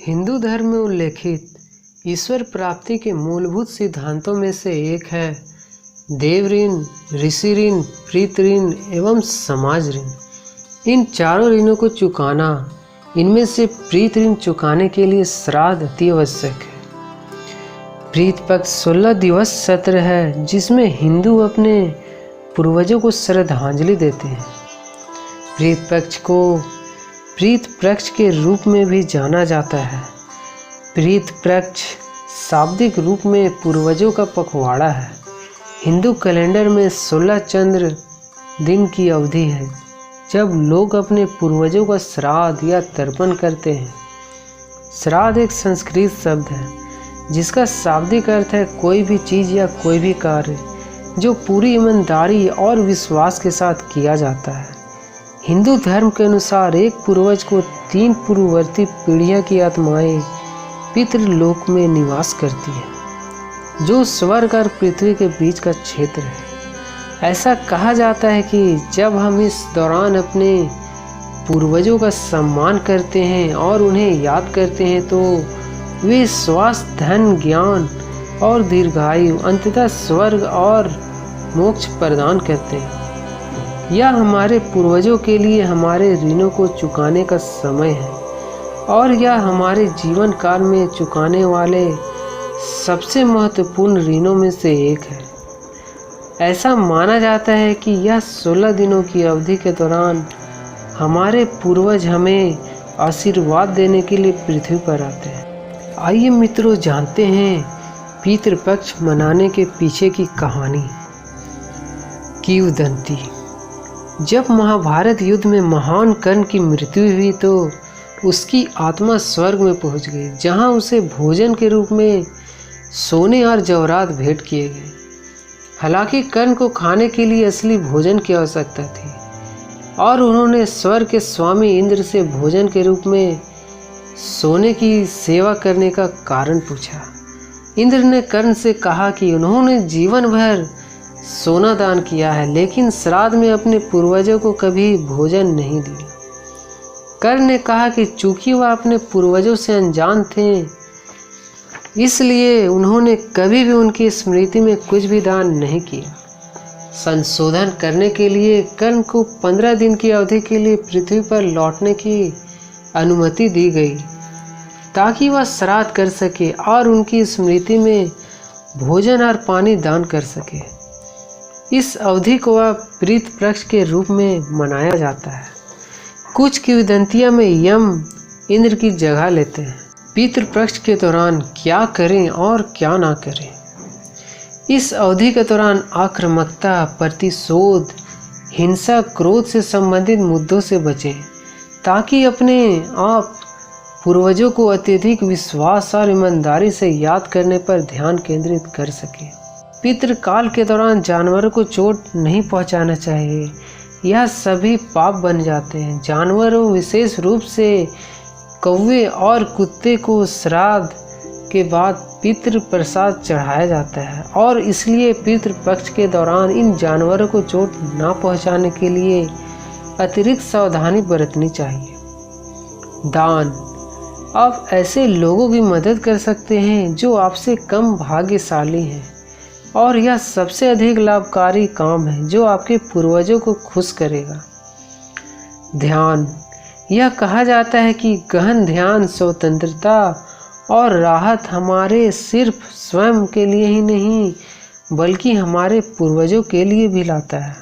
हिंदू धर्म में उल्लेखित ईश्वर प्राप्ति के मूलभूत सिद्धांतों में से एक है देव ऋण, ऋषि ऋण, प्रीत ऋण एवं समाज ऋण। इन चारों ऋणों को चुकाना, इनमें से प्रीत ऋण चुकाने के लिए श्राद्ध अति आवश्यक है। प्रीत पक्ष 16 दिवस सत्र है जिसमें हिंदू अपने पूर्वजों को श्रद्धांजलि देते हैं। प्रीत पक्ष को प्रीत पक्ष के रूप में भी जाना जाता है। प्रीत पक्ष शाब्दिक रूप में पूर्वजों का पखवाड़ा है। हिंदू कैलेंडर में 16 चंद्र दिन की अवधि है जब लोग अपने पूर्वजों का श्राद्ध या तर्पण करते हैं। श्राद्ध एक संस्कृत शब्द है जिसका शाब्दिक अर्थ है कोई भी चीज़ या कोई भी कार्य जो पूरी ईमानदारी और विश्वास के साथ किया जाता है। हिंदू धर्म के अनुसार एक पूर्वज को 3 पूर्ववर्ती पीढ़ियों की आत्माएं पितृलोक में निवास करती हैं, जो स्वर्ग और पृथ्वी के बीच का क्षेत्र है। ऐसा कहा जाता है कि जब हम इस दौरान अपने पूर्वजों का सम्मान करते हैं और उन्हें याद करते हैं तो वे स्वास्थ्य, धन, ज्ञान और दीर्घायु, अंततः स्वर्ग और मोक्ष प्रदान करते हैं। यह हमारे पूर्वजों के लिए हमारे ऋणों को चुकाने का समय है और यह हमारे जीवन काल में चुकाने वाले सबसे महत्वपूर्ण ऋणों में से एक है। ऐसा माना जाता है कि यह 16 दिनों की अवधि के दौरान हमारे पूर्वज हमें आशीर्वाद देने के लिए पृथ्वी पर आते हैं। आइए मित्रों, जानते हैं पितृपक्ष मनाने के पीछे की कहानी। किंवदंती। जब महाभारत युद्ध में महान कर्ण की मृत्यु हुई तो उसकी आत्मा स्वर्ग में पहुंच गई, जहां उसे भोजन के रूप में सोने और जवाहरात भेंट किए गए। हालांकि कर्ण को खाने के लिए असली भोजन की आवश्यकता थी और उन्होंने स्वर्ग के स्वामी इंद्र से भोजन के रूप में सोने की सेवा करने का कारण पूछा। इंद्र ने कर्ण से कहा कि उन्होंने जीवन भर सोना दान किया है लेकिन श्राद्ध में अपने पूर्वजों को कभी भोजन नहीं दिया। कर्ण ने कहा कि चूंकि वह अपने पूर्वजों से अनजान थे इसलिए उन्होंने कभी भी उनकी स्मृति में कुछ भी दान नहीं किया। संशोधन करने के लिए कर्ण को 15 दिन की अवधि के लिए पृथ्वी पर लौटने की अनुमति दी गई ताकि वह श्राद्ध कर सके और उनकी स्मृति में भोजन और पानी दान कर सके। इस अवधि को वह प्रीत पक्ष के रूप में मनाया जाता है। कुछ किंवदंतियों में यम इंद्र की जगह लेते हैं। पितृपक्ष के दौरान क्या करें और क्या ना करें। इस अवधि के दौरान आक्रामकता, प्रतिशोध, हिंसा, क्रोध से संबंधित मुद्दों से बचें ताकि अपने आप पूर्वजों को अत्यधिक विश्वास और ईमानदारी से याद करने पर ध्यान केंद्रित कर सकें। पितृकाल के दौरान जानवरों को चोट नहीं पहुंचाना चाहिए, यह सभी पाप बन जाते हैं। जानवरों, विशेष रूप से कौवे और कुत्ते को श्राद्ध के बाद पितृ प्रसाद चढ़ाया जाता है और इसलिए पितृपक्ष के दौरान इन जानवरों को चोट न पहुंचाने के लिए अतिरिक्त सावधानी बरतनी चाहिए। दान। आप ऐसे लोगों की मदद कर सकते हैं जो आपसे कम भाग्यशाली हैं और यह सबसे अधिक लाभकारी काम है जो आपके पूर्वजों को खुश करेगा। ध्यान। यह कहा जाता है कि गहन ध्यान स्वतंत्रता और राहत हमारे सिर्फ स्वयं के लिए ही नहीं बल्कि हमारे पूर्वजों के लिए भी लाता है।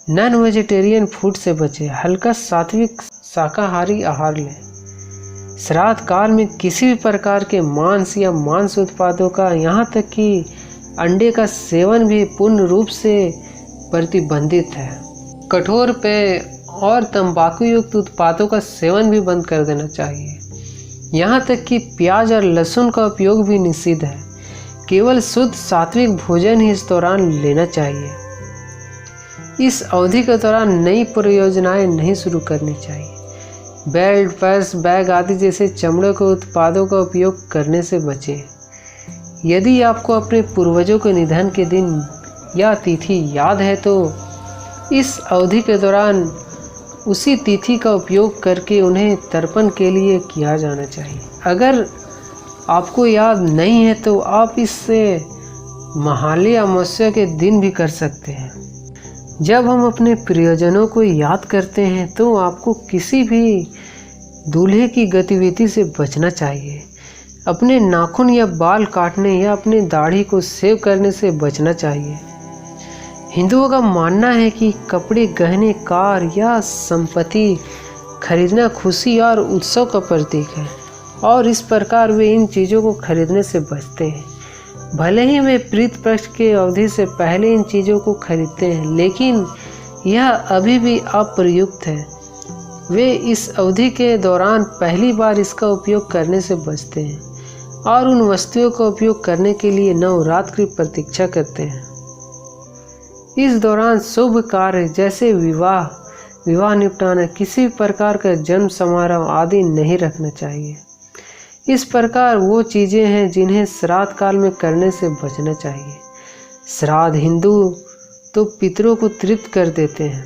नॉन वेजिटेरियन फूड से बचें, हल्का सात्विक शाकाहारी आहार लें। श्राद्ध काल में किसी भी प्रकार के मांस या मांस उत्पादों का, यहाँ तक कि अंडे का सेवन भी पूर्ण रूप से प्रतिबंधित है। कठोर पेय और तंबाकू युक्त उत्पादों का सेवन भी बंद कर देना चाहिए। यहाँ तक कि प्याज और लहसुन का उपयोग भी निषिद्ध है। केवल शुद्ध सात्विक भोजन ही इस दौरान लेना चाहिए। इस अवधि के दौरान नई परियोजनाएं नहीं शुरू करनी चाहिए। बेल्ट, पर्स, बैग आदि जैसे चमड़े के उत्पादों का उपयोग करने से बचें। यदि आपको अपने पूर्वजों के निधन के दिन या तिथि याद है तो इस अवधि के दौरान उसी तिथि का उपयोग करके उन्हें तर्पण के लिए किया जाना चाहिए। अगर आपको याद नहीं है तो आप इससे महालय अमावस्या के दिन भी कर सकते हैं। जब हम अपने प्रियजनों को याद करते हैं तो आपको किसी भी दूल्हे की गतिविधि से बचना चाहिए। अपने नाखून या बाल काटने या अपनी दाढ़ी को सेव करने से बचना चाहिए। हिंदुओं का मानना है कि कपड़े, गहने, कार या संपत्ति खरीदना खुशी और उत्सव का प्रतीक है और इस प्रकार वे इन चीज़ों को खरीदने से बचते हैं। भले ही वे प्रीत पक्ष के अवधि से पहले इन चीज़ों को खरीदते हैं, लेकिन यह अभी भी अप्रयुक्त है। वे इस अवधि के दौरान पहली बार इसका उपयोग करने से बचते हैं और उन वस्तुओं का उपयोग करने के लिए नवरात्र की प्रतीक्षा करते हैं। इस दौरान शुभ कार्य जैसे विवाह निपटाना, किसी प्रकार का जन्म समारोह आदि नहीं रखना चाहिए। इस प्रकार वो चीज़ें हैं जिन्हें श्राद्ध काल में करने से बचना चाहिए। श्राद्ध हिंदू तो पितरों को तृप्त कर देते हैं,